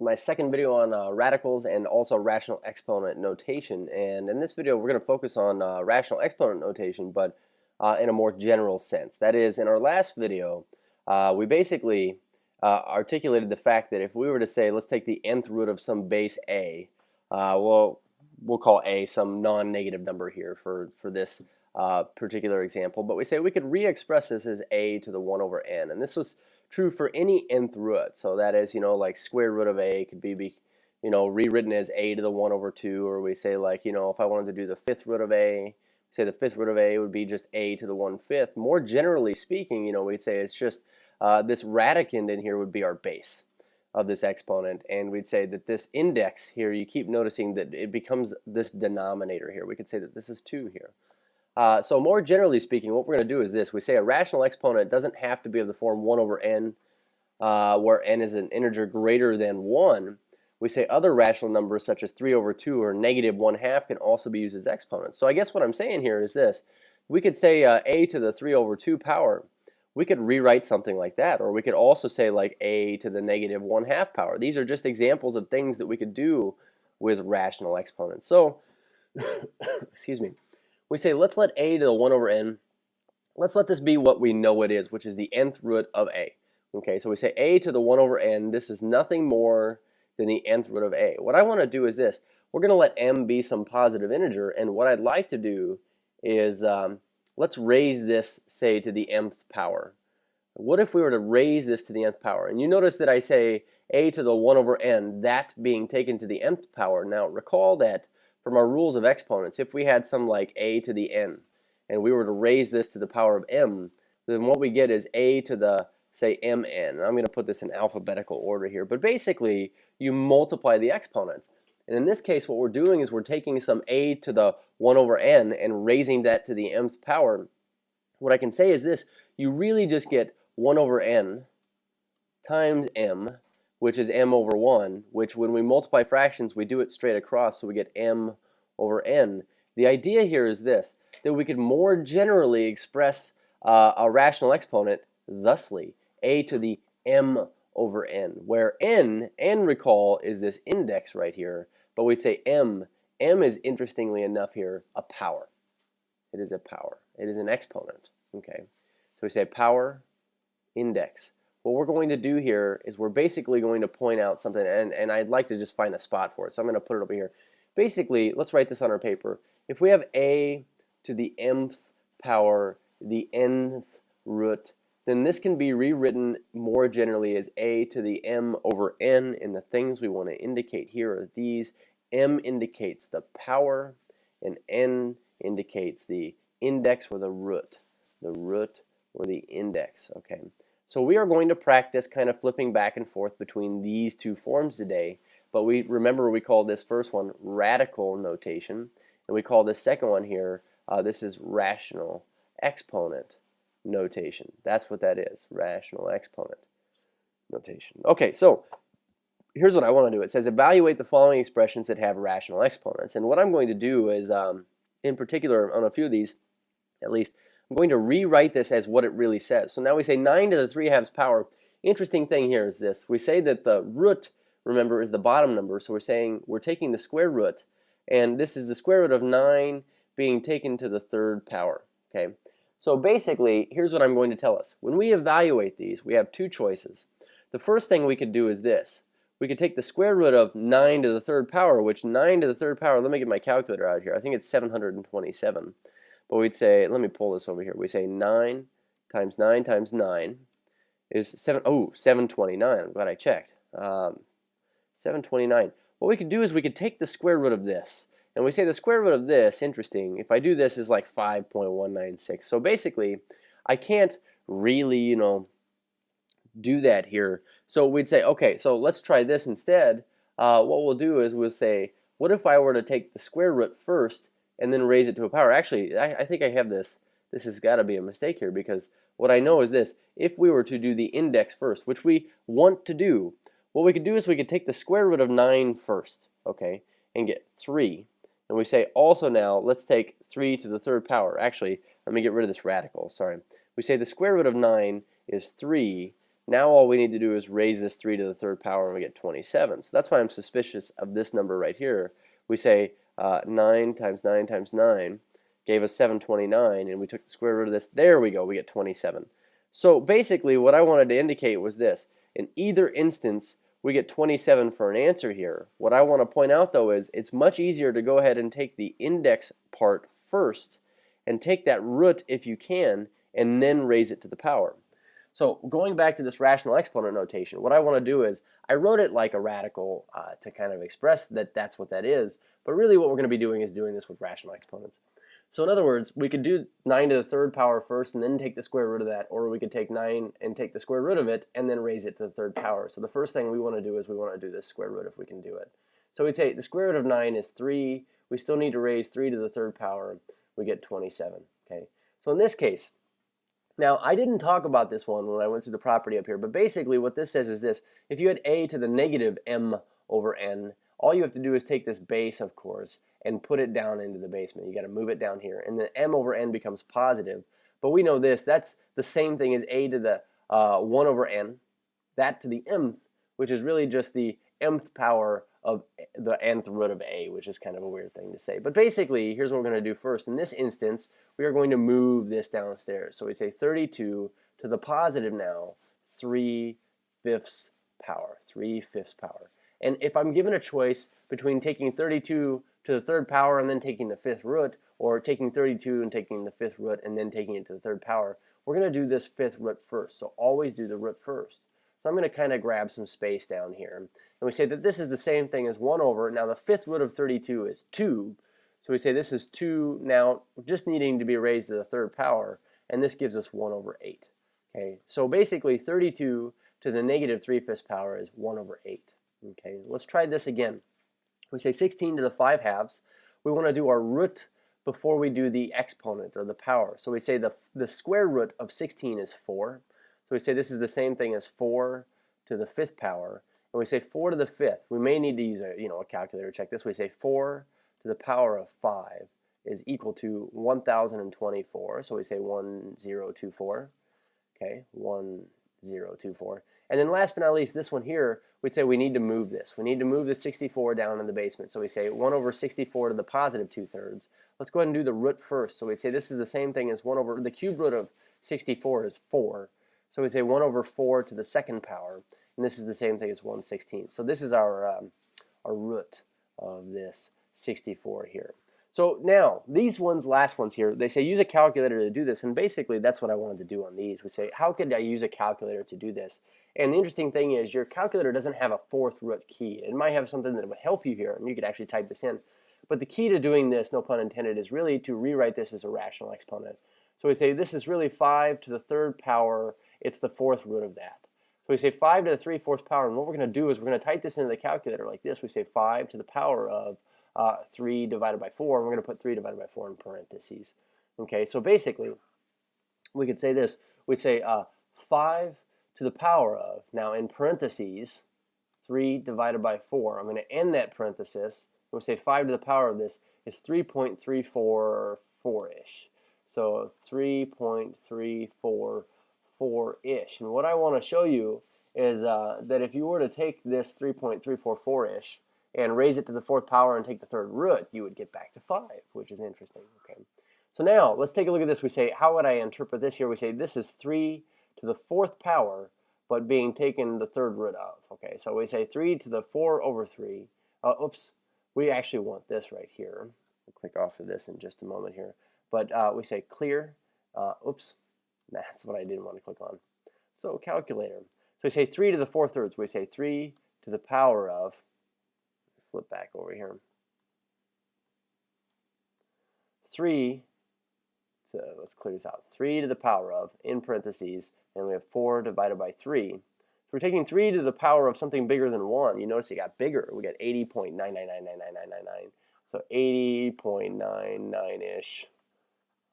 my second video on radicals and also rational exponent notation. And in this video, we're going to focus on rational exponent notation, but in a more general sense. That is, in our last video, we basically articulated the fact that if we were to say, let's take the nth root of some base a, we'll call a some non-negative number here for this particular example, but we say we could re-express this as a to the 1 over n, and this was true for any nth root. So that is, like square root of a could be rewritten as a to the 1 over 2, or we say like, if I wanted to do the fifth root of a, say the fifth root of a would be just a to the 1/5. More generally speaking, we'd say it's just this radicand in here would be our base of this exponent, and we'd say that this index here, you keep noticing that it becomes this denominator here. We could say that this is 2 here. So more generally speaking, what we're going to do is this. We say a rational exponent doesn't have to be of the form 1 over n, where n is an integer greater than 1. We say other rational numbers such as 3 over 2 or negative 1/2 can also be used as exponents. So I guess what I'm saying here is this. We could say a to the 3 over 2 power. We could rewrite something like that, or we could also say like a to the negative 1/2 power. These are just examples of things that we could do with rational exponents. So, excuse me. We say let's let a to the 1 over n, let's let this be what we know it is, which is the nth root of a. Okay, so we say a to the 1 over n, this is nothing more than the nth root of a. What I want to do is this. We're going to let m be some positive integer, and what I'd like to do is let's raise this, say, to the mth power. What if we were to raise this to the nth power? And you notice that I say a to the 1 over n, that being taken to the nth power. Now recall that from our rules of exponents, if we had some like a to the n, and we were to raise this to the power of m, then what we get is a to the, say, mn. And I'm going to put this in alphabetical order here, but basically you multiply the exponents. And in this case, what we're doing is we're taking some a to the 1 over n and raising that to the mth power. What I can say is this. You really just get 1 over n times m, which is m over 1, which when we multiply fractions, we do it straight across, so we get m over n. The idea here is this, that we could more generally express a rational exponent thusly, a to the m over n, where n, recall, is this index right here, but we'd say m is, interestingly enough here, a power. It is a power. It is an exponent. Okay, so we say power index. What we're going to do here is we're basically going to point out something, and I'd like to just find a spot for it, so I'm going to put it over here. Basically, let's write this on our paper. If we have a to the mth power, the nth root, then this can be rewritten more generally as a to the m over n, and the things we want to indicate here are these. M indicates the power, and n indicates the index or the root or the index. Okay. So we are going to practice kind of flipping back and forth between these two forms today, but remember we call this first one radical notation, and we call this second one here, this is rational exponent notation. That's what that is, rational exponent notation. Okay, so here's what I want to do. It says evaluate the following expressions that have rational exponents, and what I'm going to do is, in particular on a few of these at least, I'm going to rewrite this as what it really says. So now we say 9 to the 3/2 power. Interesting thing here is this. We say that the root, remember, is the bottom number. So we're saying we're taking the square root, and this is the square root of 9 being taken to the 3rd power. Okay. So basically, here's what I'm going to tell us. When we evaluate these, we have two choices. The first thing we could do is this. We could take the square root of 9 to the 3rd power, which 9 to the 3rd power, let me get my calculator out here. I think it's 727. But we'd say, let me pull this over here. We say 9 times 9 times 9 is 729. I'm glad I checked. 729. What we could do is we could take the square root of this. And we say the square root of this, interesting, if I do this, is like 5.196. So basically, I can't really, do that here. So we'd say, okay, so let's try this instead. What we'll do is we'll say, what if I were to take the square root first and then raise it to a power? Actually, I think I have this. This has got to be a mistake here, because what I know is this. If we were to do the index first, which we want to do, what we could do is we could take the square root of 9 first, okay, and get 3. And we say also now, let's take 3 to the 3rd power. Actually, let me get rid of this radical, sorry. We say the square root of 9 is 3. Now all we need to do is raise this 3 to the third power and we get 27. So that's why I'm suspicious of this number right here. We say 9 times 9 times 9 gave us 729, and we took the square root of this. There we go, we get 27. So basically what I wanted to indicate was this. In either instance, we get 27 for an answer here. What I want to point out though is it's much easier to go ahead and take the index part first and take that root if you can and then raise it to the power. So going back to this rational exponent notation, what I want to do is I wrote it like a radical to kind of express that that's what that is, but really what we're going to be doing is doing this with rational exponents. So in other words, we could do 9 to the third power first and then take the square root of that, or we could take 9 and take the square root of it and then raise it to the third power. So the first thing we want to do is we want to do this square root if we can do it. So we'd say the square root of 9 is 3. We still need to raise 3 to the third power. We get 27. Okay. So in this case, now I didn't talk about this one when I went through the property up here, but basically what this says is this. If you had a to the negative m over n, all you have to do is take this base, of course, and put it down into the basement. You got to move it down here, and then m over n becomes positive. But we know this, that's the same thing as a to the 1 over n, that to the mth, which is really just the mth power of the nth root of a, which is kind of a weird thing to say. But basically, here's what we're going to do first. In this instance, we are going to move this downstairs. So we say 32 to the positive now, 3/5 power, 3/5 power. And if I'm given a choice between taking 32 to the third power and then taking the fifth root, or taking 32 and taking the fifth root and then taking it to the third power, we're going to do this fifth root first. So always do the root first. So I'm going to kind of grab some space down here. And we say that this is the same thing as 1 over. Now the fifth root of 32 is 2. So we say this is 2 now just needing to be raised to the third power. And this gives us 1 over 8. Okay, so basically 32 to the negative 3/5 power is 1 over 8. Okay, let's try this again. We say 16 to the 5/2. We want to do our root before we do the exponent or the power. So we say the square root of 16 is 4. So we say this is the same thing as 4 to the 5th power. And we say 4 to the 5th. We may need to use a calculator to check this. We say 4 to the power of 5 is equal to 1024. So we say 1024. Okay, 1024. And then last but not least, this one here, we'd say we need to move this. We need to move the 64 down in the basement. So we say 1 over 64 to the positive 2/3. Let's go ahead and do the root first. So we'd say this is the same thing as 1 over, the cube root of 64 is 4. So we say 1 over 4 to the second power. And this is the same thing as 1/16. So this is our root of this 64 here. So now, these last ones here, they say use a calculator to do this, and basically that's what I wanted to do on these. We say, how could I use a calculator to do this? And the interesting thing is your calculator doesn't have a fourth root key. It might have something that would help you here, and you could actually type this in. But the key to doing this, no pun intended, is really to rewrite this as a rational exponent. So we say this is really 5 to the third power. It's the fourth root of that. So we say 5 to the 3/4 power, and what we're going to do is we're going to type this into the calculator like this. We say 5 to the power of 3 divided by 4, and we're going to put 3 divided by 4 in parentheses. Okay, so basically, we could say this. We say 5 to the power of, now in parentheses, 3 divided by 4. I'm going to end that parenthesis. We'll say 5 to the power of this is 3.344-ish. So 3.344-ish. And what I want to show you is that if you were to take this 3.344-ish and raise it to the fourth power and take the third root, you would get back to 5, which is interesting. Okay. So now let's take a look at this. We say, how would I interpret this here? We say this is 3 to the fourth power, but being taken the third root of. Okay, so we say 3 to the 4 over 3. Oops, we actually want this right here. We'll click off of this in just a moment here. But we say clear. Oops, that's what I didn't want to click on. So calculator. So we say 3 to the 4/3. We say 3 to the power of, flip back over here, 3, so let's clear this out, 3 to the power of, in parentheses, and we have 4 divided by 3. So we're taking 3 to the power of something bigger than 1. You notice it got bigger. We got 80.9999999. So 80.99-ish.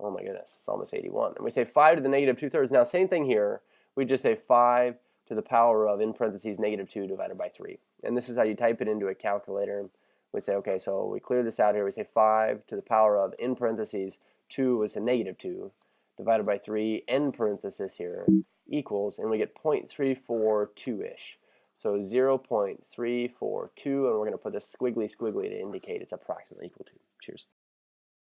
Oh my goodness, it's almost 81. And we say 5 to the negative 2/3. Now same thing here. We just say 5 to the power of, in parentheses, negative 2 divided by 3. And this is how you type it into a calculator. We'd say, okay, so we clear this out here. We say 5 to the power of, in parentheses, 2 is a negative 2, divided by 3, end parenthesis here, equals, and we get 0.342-ish. So 0.342, and we're going to put this squiggly to indicate it's approximately equal to. Cheers.